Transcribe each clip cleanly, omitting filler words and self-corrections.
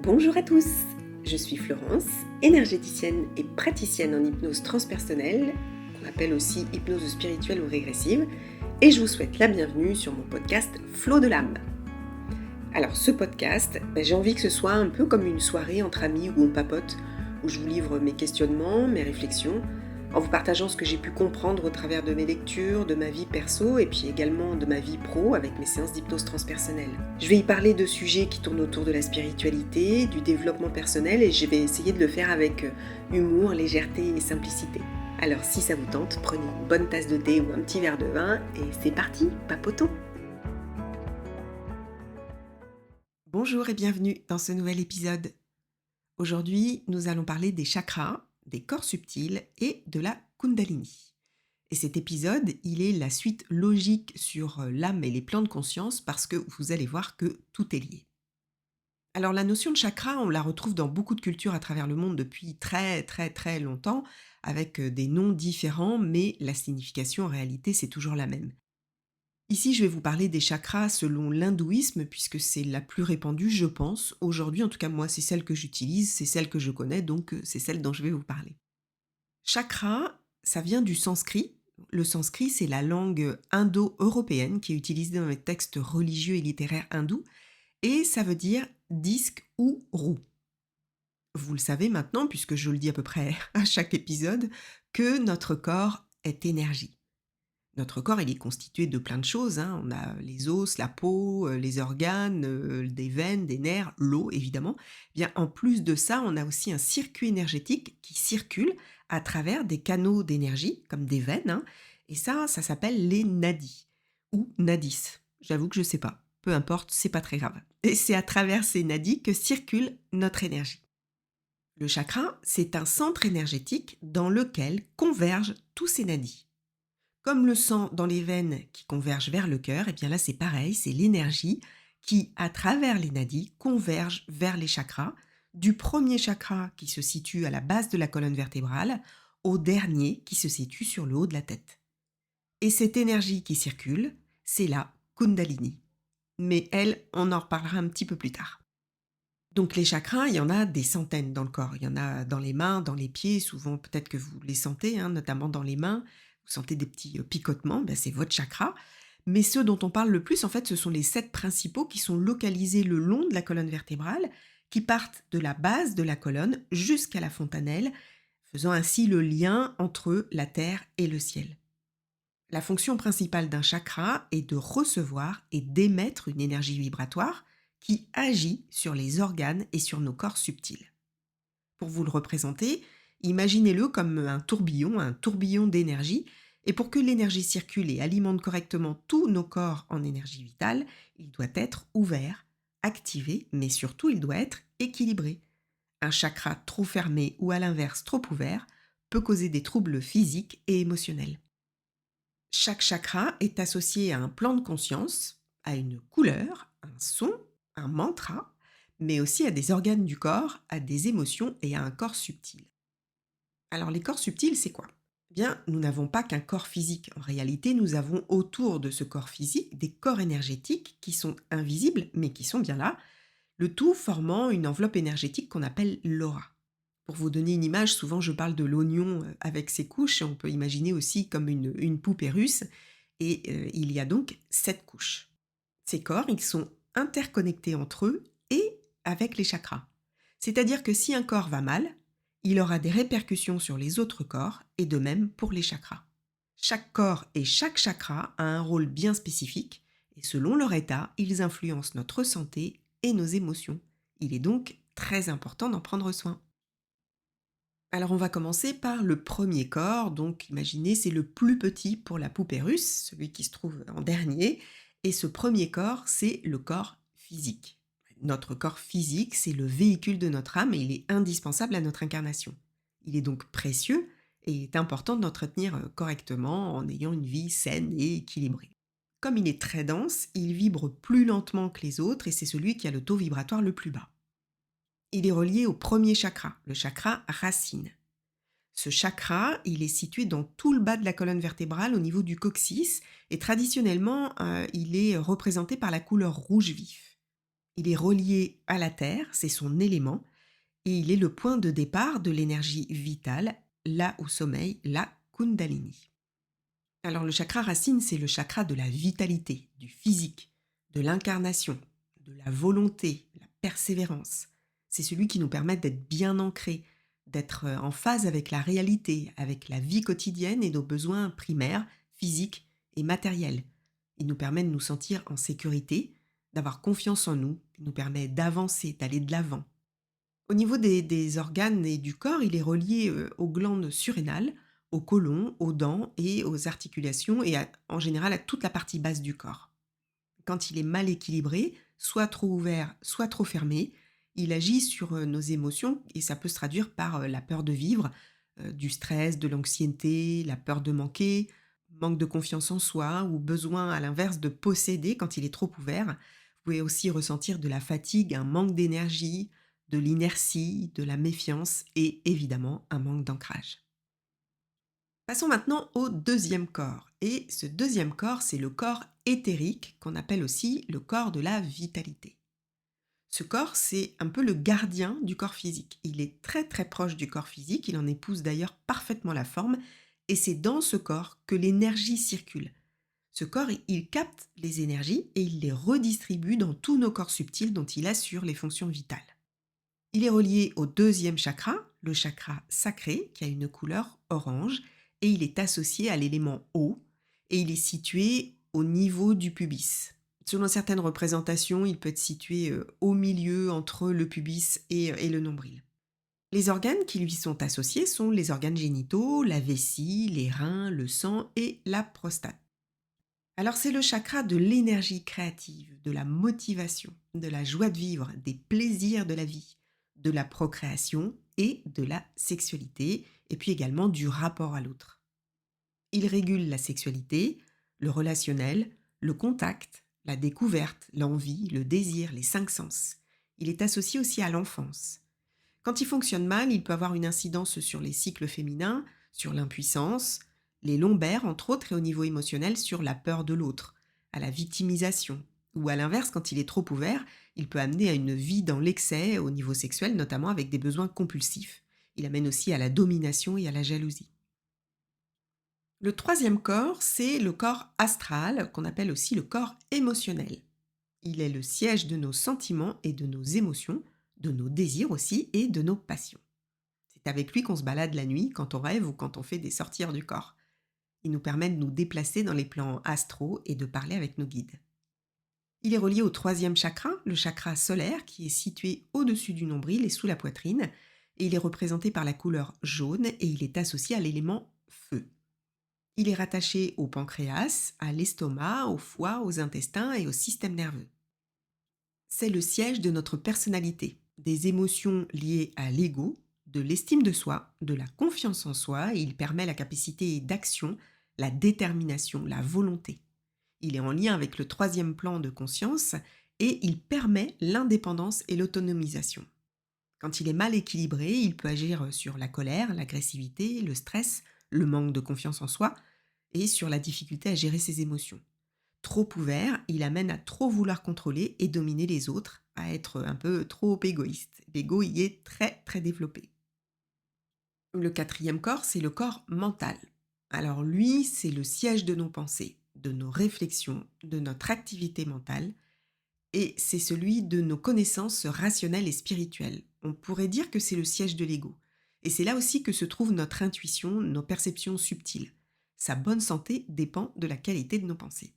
Bonjour à tous, je suis Florence, énergéticienne et praticienne en hypnose transpersonnelle, qu'on appelle aussi hypnose spirituelle ou régressive, et je vous souhaite la bienvenue sur mon podcast Flow de l'âme. Alors ce podcast, j'ai envie que ce soit un peu comme une soirée entre amis où on papote, où je vous livre mes questionnements, mes réflexions, en vous partageant ce que j'ai pu comprendre au travers de mes lectures, de ma vie perso et puis également de ma vie pro avec mes séances d'hypnose transpersonnelle. Je vais y parler de sujets qui tournent autour de la spiritualité, du développement personnel et je vais essayer de le faire avec humour, légèreté et simplicité. Alors si ça vous tente, prenez une bonne tasse de thé ou un petit verre de vin et c'est parti, papotons! Bonjour et bienvenue dans ce nouvel épisode. Aujourd'hui, nous allons parler des chakras, des corps subtils et de la Kundalini. Et cet épisode, il est la suite logique sur l'âme et les plans de conscience parce que vous allez voir que tout est lié. Alors la notion de chakra, on la retrouve dans beaucoup de cultures à travers le monde depuis très longtemps, avec des noms différents, mais la signification en réalité c'est toujours la même. Ici, je vais vous parler des chakras selon l'hindouisme, puisque c'est la plus répandue, je pense. Aujourd'hui, en tout cas, moi, c'est celle que j'utilise, c'est celle que je connais, donc c'est celle dont je vais vous parler. Chakra, ça vient du sanskrit. Le sanskrit, c'est la langue indo-européenne qui est utilisée dans les textes religieux et littéraires hindous, et ça veut dire disque ou roue. Vous le savez maintenant, puisque je le dis à peu près à chaque épisode, que notre corps est énergie. Notre corps, il est constitué de plein de choses, hein. On a les os, la peau, les organes, des veines, des nerfs, l'eau évidemment. Bien, en plus de ça, on a aussi un circuit énergétique qui circule à travers des canaux d'énergie, comme des veines, hein. Et ça s'appelle les nadis ou nadis. J'avoue que je ne sais pas. Peu importe, c'est pas très grave. Et c'est à travers ces nadis que circule notre énergie. Le chakra, c'est un centre énergétique dans lequel convergent tous ces nadis. Comme le sang dans les veines qui converge vers le cœur, et bien là c'est pareil, c'est l'énergie qui, à travers les nadis, converge vers les chakras, du premier chakra qui se situe à la base de la colonne vertébrale au dernier qui se situe sur le haut de la tête. Et cette énergie qui circule, c'est la Kundalini. Mais elle, on en reparlera un petit peu plus tard. Donc les chakras, il y en a des centaines dans le corps. Il y en a dans les mains, dans les pieds, souvent peut-être que vous les sentez, hein, notamment dans les mains. Vous sentez des petits picotements, c'est votre chakra. Mais ceux dont on parle le plus, en fait, ce sont les 7 principaux qui sont localisés le long de la colonne vertébrale, qui partent de la base de la colonne jusqu'à la fontanelle, faisant ainsi le lien entre la terre et le ciel. La fonction principale d'un chakra est de recevoir et d'émettre une énergie vibratoire qui agit sur les organes et sur nos corps subtils. Pour vous le représenter, imaginez-le comme un tourbillon d'énergie, et pour que l'énergie circule et alimente correctement tous nos corps en énergie vitale, il doit être ouvert, activé, mais surtout il doit être équilibré. Un chakra trop fermé ou à l'inverse trop ouvert peut causer des troubles physiques et émotionnels. Chaque chakra est associé à un plan de conscience, à une couleur, un son, un mantra, mais aussi à des organes du corps, à des émotions et à un corps subtil. Alors les corps subtils, c'est quoi? Bien, nous n'avons pas qu'un corps physique. En réalité, nous avons autour de ce corps physique des corps énergétiques qui sont invisibles, mais qui sont bien là, le tout formant une enveloppe énergétique qu'on appelle l'aura. Pour vous donner une image, souvent je parle de l'oignon avec ses couches, on peut imaginer aussi comme une poupée russe, et il y a donc 7 couches. Ces corps, ils sont interconnectés entre eux et avec les chakras. C'est-à-dire que si un corps va mal, il aura des répercussions sur les autres corps, et de même pour les chakras. Chaque corps et chaque chakra a un rôle bien spécifique, et selon leur état, ils influencent notre santé et nos émotions. Il est donc très important d'en prendre soin. Alors on va commencer par le premier corps, donc imaginez c'est le plus petit pour la poupée russe, celui qui se trouve en dernier, et ce premier corps c'est le corps physique. Notre corps physique c'est le véhicule de notre âme et il est indispensable à notre incarnation. Il est donc précieux et est important de l'entretenir correctement en ayant une vie saine et équilibrée. Comme il est très dense, il vibre plus lentement que les autres et c'est celui qui a le taux vibratoire le plus bas. Il est relié au premier chakra, le chakra racine. Ce chakra, il est situé dans tout le bas de la colonne vertébrale au niveau du coccyx et traditionnellement, il est représenté par la couleur rouge vif. Il est relié à la terre, c'est son élément, et il est le point de départ de l'énergie vitale, là où sommeille la Kundalini. Alors le chakra racine, c'est le chakra de la vitalité, du physique, de l'incarnation, de la volonté, la persévérance. C'est celui qui nous permet d'être bien ancrés, d'être en phase avec la réalité, avec la vie quotidienne et nos besoins primaires, physiques et matériels. Il nous permet de nous sentir en sécurité, d'avoir confiance en nous, il nous permet d'avancer, d'aller de l'avant. Au niveau des organes et du corps, il est relié aux glandes surrénales, au côlon, aux dents et aux articulations et en général à toute la partie basse du corps. Quand il est mal équilibré, soit trop ouvert, soit trop fermé, il agit sur nos émotions et ça peut se traduire par la peur de vivre, du stress, de l'anxiété, la peur de manquer, manque de confiance en soi ou besoin à l'inverse de posséder quand il est trop ouvert. Vous pouvez aussi ressentir de la fatigue, un manque d'énergie, de l'inertie, de la méfiance et évidemment un manque d'ancrage. Passons maintenant au deuxième corps. Et ce deuxième corps, c'est le corps éthérique qu'on appelle aussi le corps de la vitalité. Ce corps, c'est un peu le gardien du corps physique. Il est très très proche du corps physique, il en épouse d'ailleurs parfaitement la forme, et c'est dans ce corps que l'énergie circule. Ce corps, il capte les énergies et il les redistribue dans tous nos corps subtils dont il assure les fonctions vitales. Il est relié au deuxième chakra, le chakra sacré, qui a une couleur orange, et il est associé à l'élément eau, et il est situé au niveau du pubis. Selon certaines représentations, il peut être situé au milieu entre le pubis et le nombril. Les organes qui lui sont associés sont les organes génitaux, la vessie, les reins, le sang et la prostate. Alors c'est le chakra de l'énergie créative, de la motivation, de la joie de vivre, des plaisirs de la vie, de la procréation et de la sexualité, et puis également du rapport à l'autre. Il régule la sexualité, le relationnel, le contact, la découverte, l'envie, le désir, les cinq sens. Il est associé aussi à l'enfance. Quand il fonctionne mal, il peut avoir une incidence sur les cycles féminins, sur l'impuissance, les lombaires entre autres et au niveau émotionnel sur la peur de l'autre, à la victimisation. Ou à l'inverse, quand il est trop ouvert, il peut amener à une vie dans l'excès au niveau sexuel, notamment avec des besoins compulsifs. Il amène aussi à la domination et à la jalousie. Le troisième corps, c'est le corps astral, qu'on appelle aussi le corps émotionnel. Il est le siège de nos sentiments et de nos émotions, de nos désirs aussi et de nos passions. C'est avec lui qu'on se balade la nuit, quand on rêve ou quand on fait des sorties hors du corps. Il nous permet de nous déplacer dans les plans astraux et de parler avec nos guides. Il est relié au troisième chakra, le chakra solaire, qui est situé au-dessus du nombril et sous la poitrine, et il est représenté par la couleur jaune et il est associé à l'élément feu. Il est rattaché au pancréas, à l'estomac, au foie, aux intestins et au système nerveux. C'est le siège de notre personnalité, des émotions liées à l'ego, de l'estime de soi, de la confiance en soi et il permet la capacité d'action, la détermination, la volonté. Il est en lien avec le troisième plan de conscience et il permet l'indépendance et l'autonomisation. Quand il est mal équilibré, il peut agir sur la colère, l'agressivité, le stress, le manque de confiance en soi et sur la difficulté à gérer ses émotions. Trop ouvert, il amène à trop vouloir contrôler et dominer les autres, à être un peu trop égoïste. L'ego y est très très développé. Le quatrième corps, c'est le corps mental. Alors lui, c'est le siège de nos pensées, de nos réflexions, de notre activité mentale, et c'est celui de nos connaissances rationnelles et spirituelles. On pourrait dire que c'est le siège de l'ego. Et c'est là aussi que se trouve notre intuition, nos perceptions subtiles. Sa bonne santé dépend de la qualité de nos pensées.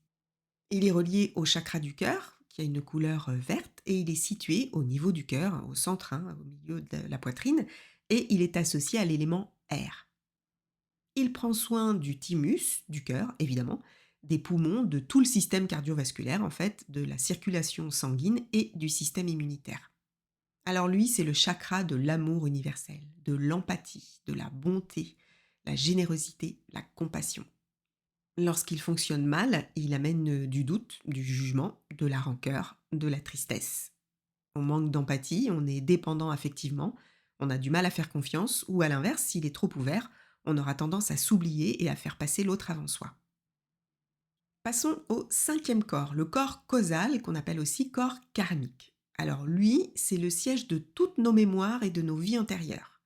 Il est relié au chakra du cœur, qui a une couleur verte, et il est situé au niveau du cœur, au centre, au milieu de la poitrine, et il est associé à l'élément air. Il prend soin du thymus, du cœur évidemment, des poumons, de tout le système cardiovasculaire en fait, de la circulation sanguine et du système immunitaire. Alors lui, c'est le chakra de l'amour universel, de l'empathie, de la bonté, la générosité, la compassion. Lorsqu'il fonctionne mal, il amène du doute, du jugement, de la rancœur, de la tristesse. On manque d'empathie, on est dépendant affectivement, on a du mal à faire confiance, ou à l'inverse, s'il est trop ouvert, on aura tendance à s'oublier et à faire passer l'autre avant soi. Passons au cinquième corps, le corps causal qu'on appelle aussi corps karmique. Alors lui, c'est le siège de toutes nos mémoires et de nos vies antérieures.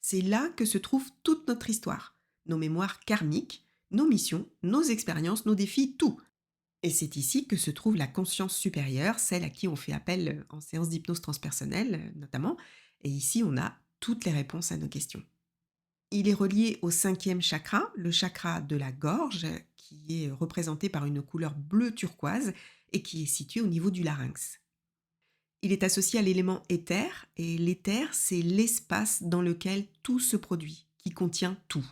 C'est là que se trouve toute notre histoire, nos mémoires karmiques, nos missions, nos expériences, nos défis, tout. Et c'est ici que se trouve la conscience supérieure, celle à qui on fait appel en séance d'hypnose transpersonnelle notamment. Et ici, on a toutes les réponses à nos questions. Il est relié au cinquième chakra, le chakra de la gorge, qui est représenté par une couleur bleu turquoise et qui est situé au niveau du larynx. Il est associé à l'élément éther, et l'éther, c'est l'espace dans lequel tout se produit, qui contient tout.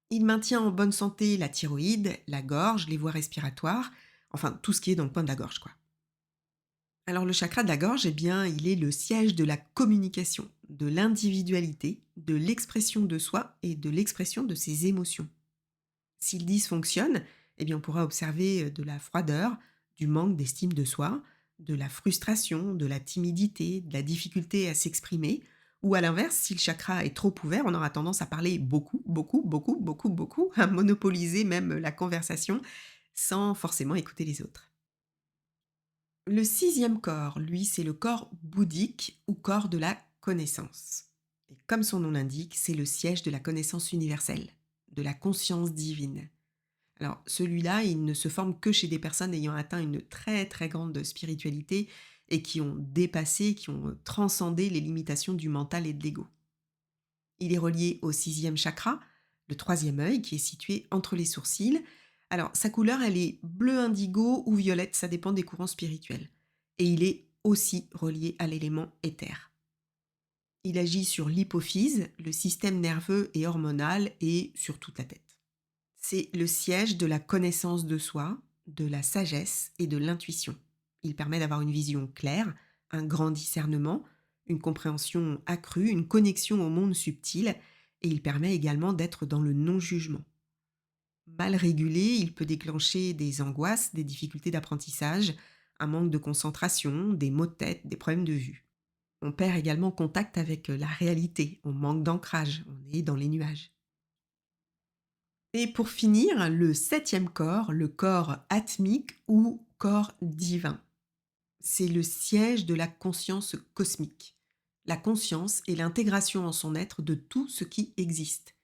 Il maintient en bonne santé la thyroïde, la gorge, les voies respiratoires, enfin tout ce qui est dans le coin de la gorge, quoi. Alors le chakra de la gorge, eh bien, il est le siège de la communication, de l'individualité, de l'expression de soi et de l'expression de ses émotions. S'il dysfonctionne, eh bien, on pourra observer de la froideur, du manque d'estime de soi, de la frustration, de la timidité, de la difficulté à s'exprimer, ou à l'inverse, si le chakra est trop ouvert, on aura tendance à parler beaucoup, beaucoup, beaucoup, beaucoup, beaucoup, à monopoliser même la conversation sans forcément écouter les autres. Le sixième corps, lui, c'est le corps bouddhique ou corps de la connaissance. Et comme son nom l'indique, c'est le siège de la connaissance universelle, de la conscience divine. Alors celui-là, il ne se forme que chez des personnes ayant atteint une très très grande spiritualité et qui ont dépassé, qui ont transcendé les limitations du mental et de l'ego. Il est relié au sixième chakra, le troisième œil, qui est situé entre les sourcils. Alors sa couleur, elle est bleu indigo ou violette, ça dépend des courants spirituels. Et il est aussi relié à l'élément éther. Il agit sur l'hypophyse, le système nerveux et hormonal et sur toute la tête. C'est le siège de la connaissance de soi, de la sagesse et de l'intuition. Il permet d'avoir une vision claire, un grand discernement, une compréhension accrue, une connexion au monde subtil, et il permet également d'être dans le non-jugement. Mal régulé, il peut déclencher des angoisses, des difficultés d'apprentissage, un manque de concentration, des maux de tête, des problèmes de vue. On perd également contact avec la réalité, on manque d'ancrage, on est dans les nuages. Et pour finir, le septième corps, le corps atmique ou corps divin. C'est le siège de la conscience cosmique. La conscience est l'intégration en son être de tout ce qui existe.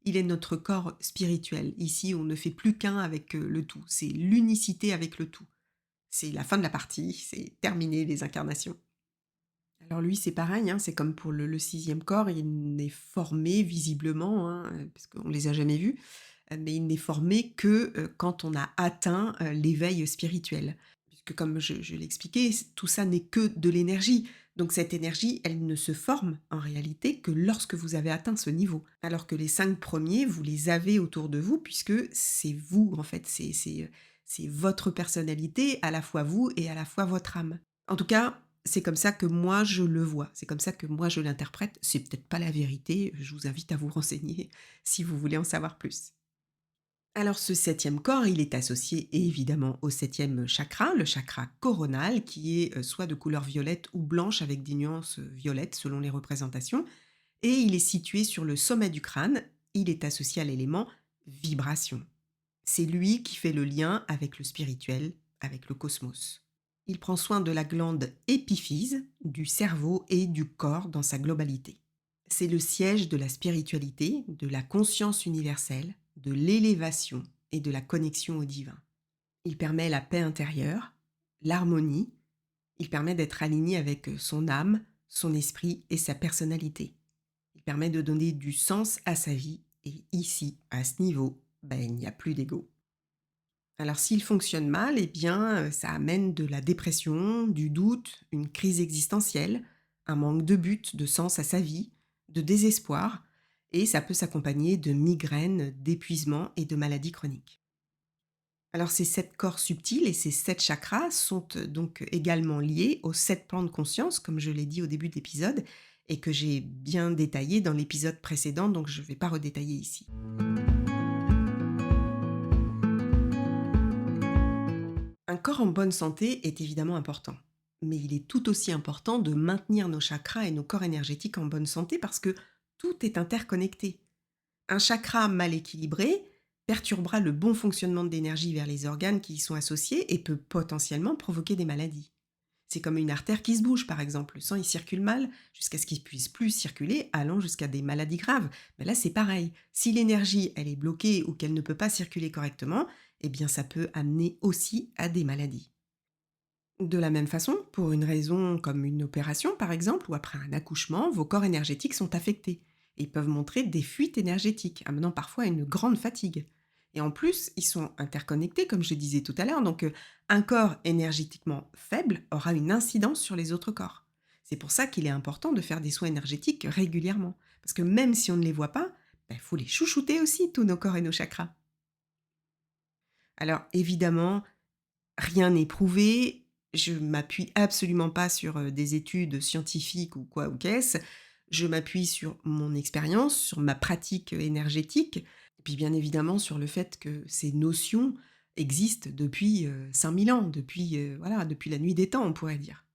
Il est notre corps spirituel. Ici, on ne fait plus qu'un avec le tout. C'est l'unicité avec le tout. C'est la fin de la partie, c'est terminé les incarnations. Alors lui, c'est pareil, hein, c'est comme pour le sixième corps, il n'est formé visiblement, hein, parce qu'on ne les a jamais vus, mais il n'est formé que quand on a atteint l'éveil spirituel. Puisque comme je l'ai expliqué, tout ça n'est que de l'énergie. Donc cette énergie, elle ne se forme en réalité que lorsque vous avez atteint ce niveau. Alors que les 5 premiers, vous les avez autour de vous, puisque c'est vous, en fait, c'est votre personnalité, à la fois vous et à la fois votre âme. En tout cas, c'est comme ça que moi je le vois, c'est comme ça que moi je l'interprète. C'est peut-être pas la vérité, je vous invite à vous renseigner si vous voulez en savoir plus. Alors ce septième corps, il est associé évidemment au septième chakra, le chakra coronal, qui est soit de couleur violette ou blanche avec des nuances violettes selon les représentations, et il est situé sur le sommet du crâne. Il est associé à l'élément vibration. C'est lui qui fait le lien avec le spirituel, avec le cosmos. Il prend soin de la glande épiphyse, du cerveau et du corps dans sa globalité. C'est le siège de la spiritualité, de la conscience universelle, de l'élévation et de la connexion au divin. Il permet la paix intérieure, l'harmonie, il permet d'être aligné avec son âme, son esprit et sa personnalité. Il permet de donner du sens à sa vie et ici, à ce niveau, il n'y a plus d'ego. Alors s'il fonctionne mal, eh bien, ça amène de la dépression, du doute, une crise existentielle, un manque de but, de sens à sa vie, de désespoir, et ça peut s'accompagner de migraines, d'épuisement et de maladies chroniques. Alors ces 7 corps subtils et ces 7 chakras sont donc également liés aux 7 plans de conscience, comme je l'ai dit au début de l'épisode, et que j'ai bien détaillé dans l'épisode précédent, donc je ne vais pas redétailler ici. Un corps en bonne santé est évidemment important, mais il est tout aussi important de maintenir nos chakras et nos corps énergétiques en bonne santé parce que tout est interconnecté. Un chakra mal équilibré perturbera le bon fonctionnement de l'énergie vers les organes qui y sont associés et peut potentiellement provoquer des maladies. C'est comme une artère qui se bouge, par exemple. Le sang, il circule mal jusqu'à ce qu'il puisse plus circuler, allant jusqu'à des maladies graves. Mais là, c'est pareil. Si l'énergie, elle est bloquée ou qu'elle ne peut pas circuler correctement, eh bien, ça peut amener aussi à des maladies. De la même façon, pour une raison comme une opération, par exemple, ou après un accouchement, vos corps énergétiques sont affectés et peuvent montrer des fuites énergétiques, amenant parfois à une grande fatigue. Et en plus, ils sont interconnectés, comme je disais tout à l'heure, donc un corps énergétiquement faible aura une incidence sur les autres corps. C'est pour ça qu'il est important de faire des soins énergétiques régulièrement, parce que même si on ne les voit pas, il faut les chouchouter aussi, tous nos corps et nos chakras. Alors évidemment, rien n'est prouvé, je m'appuie absolument pas sur, des études scientifiques ou quoi ou qu'est-ce. Je m'appuie sur mon expérience, sur ma pratique, énergétique et puis bien évidemment sur le fait que ces notions existent depuis, 5 000 ans, depuis, voilà, depuis la nuit des temps, on pourrait dire.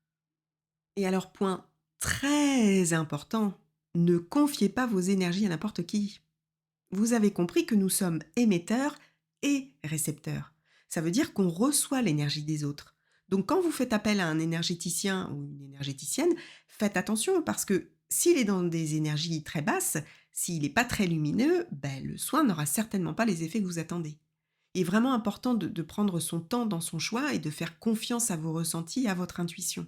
Et alors point très important, ne confiez pas vos énergies à n'importe qui. Vous avez compris que nous sommes émetteurs et récepteurs. Ça veut dire qu'on reçoit l'énergie des autres. Donc quand vous faites appel à un énergéticien ou une énergéticienne, faites attention parce que s'il est dans des énergies très basses, s'il n'est pas très lumineux, ben, le soin n'aura certainement pas les effets que vous attendez. Il est vraiment important de prendre son temps dans son choix et de faire confiance à vos ressentis et à votre intuition.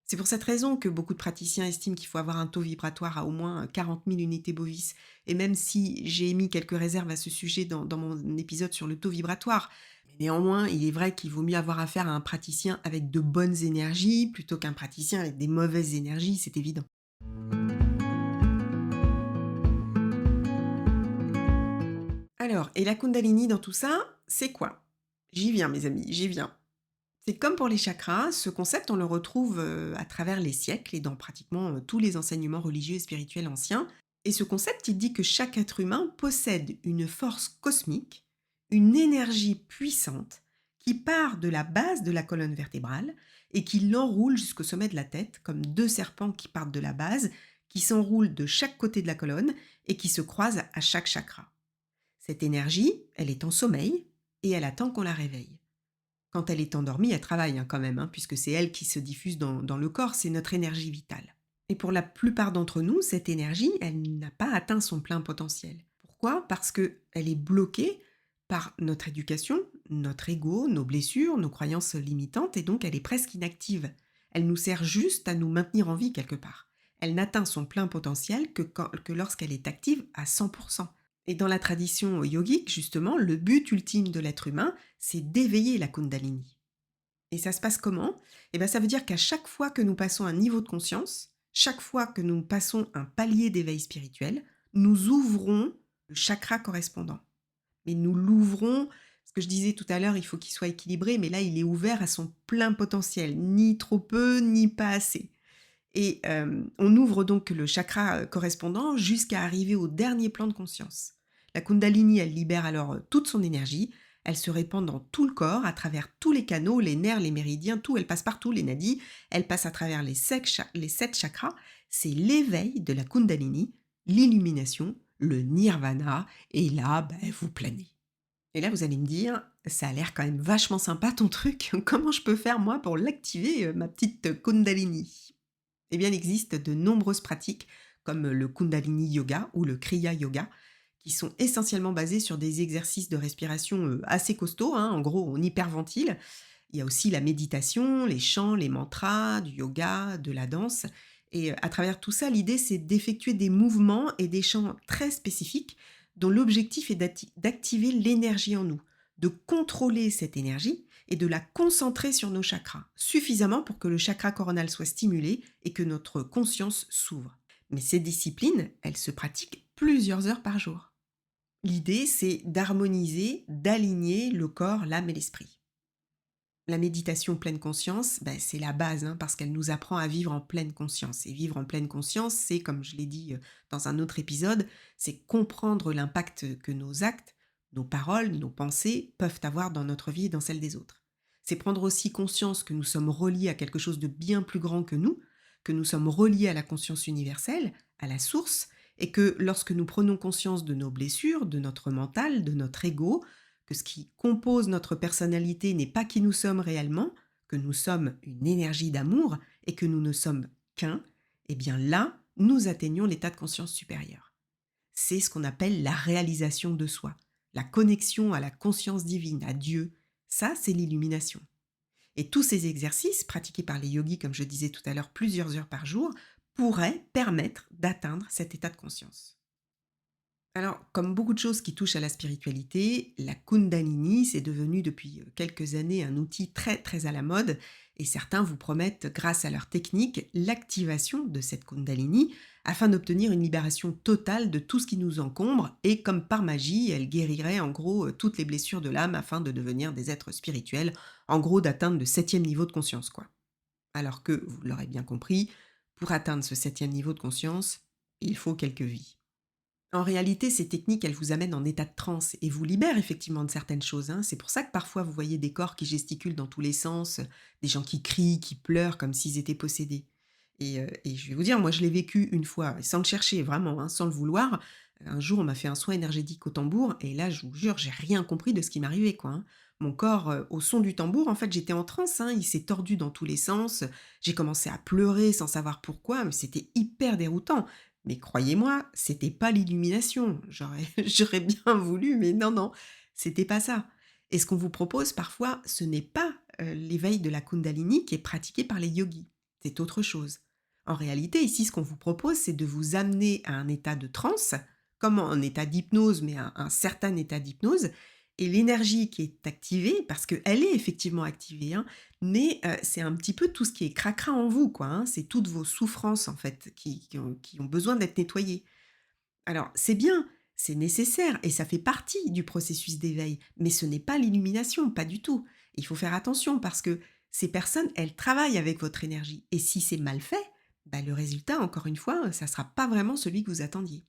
C'est pour cette raison que beaucoup de praticiens estiment qu'il faut avoir un taux vibratoire à au moins 40 000 unités Bovis. Et même si j'ai émis quelques réserves à ce sujet dans mon épisode sur le taux vibratoire, mais néanmoins, il est vrai qu'il vaut mieux avoir affaire à un praticien avec de bonnes énergies plutôt qu'un praticien avec des mauvaises énergies, c'est évident. Alors, et la Kundalini dans tout ça, c'est quoi? J'y viens, mes amis, j'y viens. C'est comme pour les chakras, ce concept, on le retrouve à travers les siècles et dans pratiquement tous les enseignements religieux et spirituels anciens. Et ce concept, il dit que chaque être humain possède une force cosmique, une énergie puissante qui part de la base de la colonne vertébrale et qui l'enroule jusqu'au sommet de la tête, comme deux serpents qui partent de la base, qui s'enroulent de chaque côté de la colonne et qui se croisent à chaque chakra. Cette énergie, elle est en sommeil et elle attend qu'on la réveille. Quand elle est endormie, elle travaille quand même, puisque c'est elle qui se diffuse dans le corps, c'est notre énergie vitale. Et pour la plupart d'entre nous, cette énergie, elle n'a pas atteint son plein potentiel. Pourquoi? Parce qu'elle est bloquée par notre éducation, notre ego, nos blessures, nos croyances limitantes, et donc elle est presque inactive. Elle nous sert juste à nous maintenir en vie quelque part. Elle n'atteint son plein potentiel que lorsqu'elle est active à 100%. Et dans la tradition yogique, justement, le but ultime de l'être humain, c'est d'éveiller la Kundalini. Et ça se passe comment? Eh bien, ça veut dire qu'à chaque fois que nous passons un niveau de conscience, chaque fois que nous passons un palier d'éveil spirituel, nous ouvrons le chakra correspondant. Mais nous l'ouvrons, ce que je disais tout à l'heure, il faut qu'il soit équilibré, mais là, il est ouvert à son plein potentiel, ni trop peu, ni pas assez. Et on ouvre donc le chakra correspondant jusqu'à arriver au dernier plan de conscience. La Kundalini, elle libère alors toute son énergie, elle se répand dans tout le corps, à travers tous les canaux, les nerfs, les méridiens, tout, elle passe partout, les nadis, elle passe à travers les 7 chakras. C'est l'éveil de la Kundalini, l'illumination, le nirvana, et là, vous planez. Et là, vous allez me dire, ça a l'air quand même vachement sympa ton truc, comment je peux faire moi pour l'activer, ma petite Kundalini? Eh bien, il existe de nombreuses pratiques comme le Kundalini Yoga ou le Kriya Yoga qui sont essentiellement basées sur des exercices de respiration assez costauds. En gros, on hyperventile. Il y a aussi la méditation, les chants, les mantras, du yoga, de la danse. Et à travers tout ça, l'idée, c'est d'effectuer des mouvements et des chants très spécifiques dont l'objectif est d'activer l'énergie en nous, de contrôler cette énergie et de la concentrer sur nos chakras, suffisamment pour que le chakra coronal soit stimulé et que notre conscience s'ouvre. Mais ces disciplines, elles se pratiquent plusieurs heures par jour. L'idée, c'est d'harmoniser, d'aligner le corps, l'âme et l'esprit. La méditation pleine conscience, c'est la base, parce qu'elle nous apprend à vivre en pleine conscience. Et vivre en pleine conscience, c'est, comme je l'ai dit dans un autre épisode, c'est comprendre l'impact que nos actes, nos paroles, nos pensées peuvent avoir dans notre vie et dans celle des autres. C'est prendre aussi conscience que nous sommes reliés à quelque chose de bien plus grand que nous sommes reliés à la conscience universelle, à la source, et que lorsque nous prenons conscience de nos blessures, de notre mental, de notre ego, que ce qui compose notre personnalité n'est pas qui nous sommes réellement, que nous sommes une énergie d'amour et que nous ne sommes qu'un, eh bien là, nous atteignons l'état de conscience supérieur. C'est ce qu'on appelle la réalisation de soi, la connexion à la conscience divine, à Dieu. Ça, c'est l'illumination. Et tous ces exercices, pratiqués par les yogis, comme je disais tout à l'heure, plusieurs heures par jour, pourraient permettre d'atteindre cet état de conscience. Alors, comme beaucoup de choses qui touchent à la spiritualité, la Kundalini, c'est devenu depuis quelques années un outil très très à la mode et certains vous promettent, grâce à leur technique, l'activation de cette Kundalini afin d'obtenir une libération totale de tout ce qui nous encombre et comme par magie, elle guérirait en gros toutes les blessures de l'âme afin de devenir des êtres spirituels, en gros d'atteindre le septième niveau de conscience quoi. Alors que, vous l'aurez bien compris, pour atteindre ce septième niveau de conscience, il faut quelques vies. En réalité, ces techniques, elles vous amènent en état de transe et vous libèrent effectivement de certaines choses, hein. C'est pour ça que parfois vous voyez des corps qui gesticulent dans tous les sens, des gens qui crient, qui pleurent comme s'ils étaient possédés. Et je vais vous dire, moi je l'ai vécu une fois, et sans le chercher vraiment, hein, sans le vouloir. Un jour, on m'a fait un soin énergétique au tambour et là, je vous jure, j'ai rien compris de ce qui m'arrivait, quoi, hein. Mon corps, au son du tambour, en fait, j'étais en transe, hein, il s'est tordu dans tous les sens. J'ai commencé à pleurer sans savoir pourquoi, mais c'était hyper déroutant. Mais croyez-moi, c'était pas l'illumination. J'aurais j'aurais bien voulu, mais non, non, c'était pas ça. Et ce qu'on vous propose parfois, ce n'est pas, l'éveil de la Kundalini qui est pratiqué par les yogis. C'est autre chose. En réalité, ici, ce qu'on vous propose, c'est de vous amener à un état de transe, comme un état d'hypnose, mais un certain état d'hypnose. Et l'énergie qui est activée, parce qu'elle est effectivement activée, hein, mais c'est un petit peu tout ce qui est cracra en vous, quoi, hein. C'est toutes vos souffrances, en fait, qui ont besoin d'être nettoyées. Alors, c'est bien, c'est nécessaire et ça fait partie du processus d'éveil, mais ce n'est pas l'illumination, pas du tout. Il faut faire attention parce que ces personnes, elles travaillent avec votre énergie et si c'est mal fait, bah, le résultat, encore une fois, ça ne sera pas vraiment celui que vous attendiez.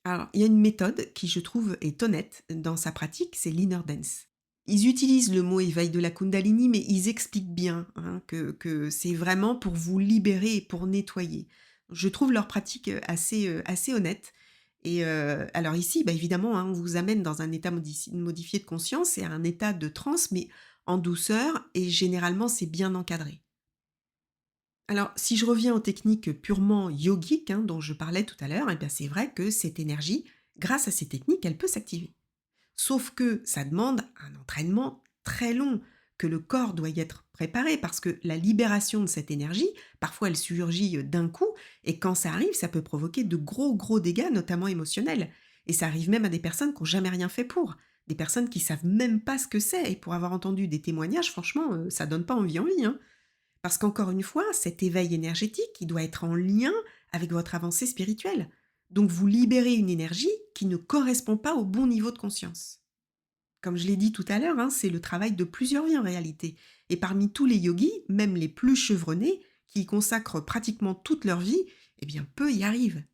Alors, il y a une méthode qui, je trouve, est honnête dans sa pratique, c'est l'inner dance. Ils utilisent le mot éveil de la Kundalini, mais ils expliquent bien hein, que c'est vraiment pour vous libérer et pour nettoyer. Je trouve leur pratique assez honnête. Et alors ici, bah, évidemment, hein, on vous amène dans un état modifié de conscience et à un état de transe, mais en douceur, et généralement, c'est bien encadré. Alors, si je reviens aux techniques purement yogiques hein, dont je parlais tout à l'heure, eh bien, c'est vrai que cette énergie, grâce à ces techniques, elle peut s'activer. Sauf que ça demande un entraînement très long, que le corps doit y être préparé parce que la libération de cette énergie, parfois elle surgit d'un coup et quand ça arrive, ça peut provoquer de gros gros dégâts, notamment émotionnels. Et ça arrive même à des personnes qui n'ont jamais rien fait pour, des personnes qui savent même pas ce que c'est. Et pour avoir entendu des témoignages, franchement, ça donne pas envie, hein. Parce qu'encore une fois, cet éveil énergétique, il doit être en lien avec votre avancée spirituelle. Donc vous libérez une énergie qui ne correspond pas au bon niveau de conscience. Comme je l'ai dit tout à l'heure, hein, c'est le travail de plusieurs vies en réalité. Et parmi tous les yogis, même les plus chevronnés, qui y consacrent pratiquement toute leur vie, eh bien peu y arrivent.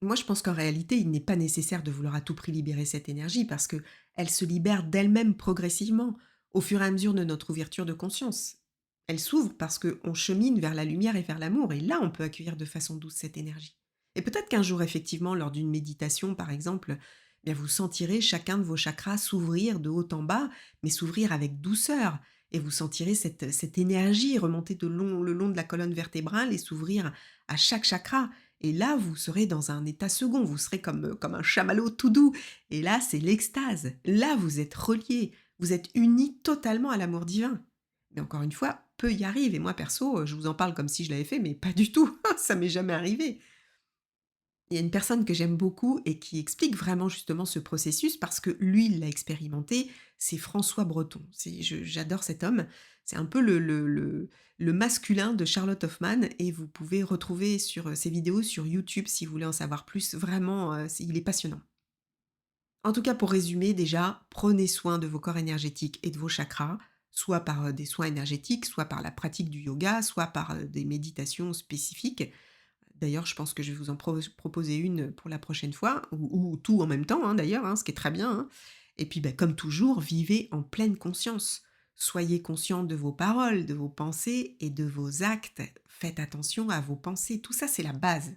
Moi, je pense qu'en réalité, il n'est pas nécessaire de vouloir à tout prix libérer cette énergie parce que elle se libère d'elle-même progressivement, au fur et à mesure de notre ouverture de conscience. Elle s'ouvre parce qu'on chemine vers la lumière et vers l'amour, et là, on peut accueillir de façon douce cette énergie. Et peut-être qu'un jour, effectivement, lors d'une méditation, par exemple, eh bien vous sentirez chacun de vos chakras s'ouvrir de haut en bas, mais s'ouvrir avec douceur. Et vous sentirez cette énergie remonter le long de la colonne vertébrale et s'ouvrir à chaque chakra. Et là, vous serez dans un état second, vous serez comme un chamallow tout doux. Et là, c'est l'extase. Là, vous êtes reliés, vous êtes unis totalement à l'amour divin. Mais encore une fois, peu y arrivent. Et moi, perso, je vous en parle comme si je l'avais fait, mais pas du tout. Ça m'est jamais arrivé. Il y a une personne que j'aime beaucoup et qui explique vraiment justement ce processus parce que lui, il l'a expérimenté, c'est François Breton. J'adore cet homme. C'est un peu le masculin de Charlotte Hoffman et vous pouvez retrouver sur ses vidéos sur YouTube si vous voulez en savoir plus. Vraiment, il est passionnant. En tout cas, pour résumer, déjà, prenez soin de vos corps énergétiques et de vos chakras, soit par des soins énergétiques, soit par la pratique du yoga, soit par des méditations spécifiques. D'ailleurs, je pense que je vais vous en proposer une pour la prochaine fois, ou tout en même temps, hein, d'ailleurs, hein, ce qui est très bien, hein. Et puis, bah, comme toujours, vivez en pleine conscience. Soyez conscient de vos paroles, de vos pensées et de vos actes. Faites attention à vos pensées. Tout ça, c'est la base.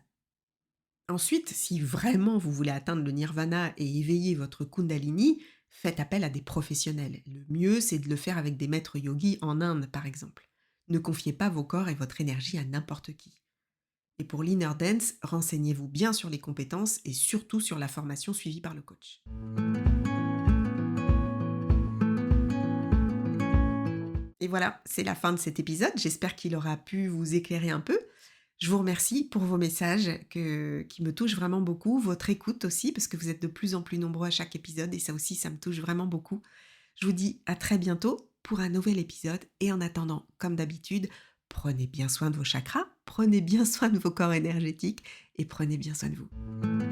Ensuite, si vraiment vous voulez atteindre le nirvana et éveiller votre kundalini, faites appel à des professionnels. Le mieux, c'est de le faire avec des maîtres yogis en Inde, par exemple. Ne confiez pas vos corps et votre énergie à n'importe qui. Et pour l'inner dance, renseignez-vous bien sur les compétences et surtout sur la formation suivie par le coach. Et voilà, c'est la fin de cet épisode. J'espère qu'il aura pu vous éclairer un peu. Je vous remercie pour vos messages qui me touchent vraiment beaucoup, votre écoute aussi, parce que vous êtes de plus en plus nombreux à chaque épisode et ça aussi, ça me touche vraiment beaucoup. Je vous dis à très bientôt pour un nouvel épisode et en attendant, comme d'habitude, prenez bien soin de vos chakras, prenez bien soin de vos corps énergétiques et prenez bien soin de vous.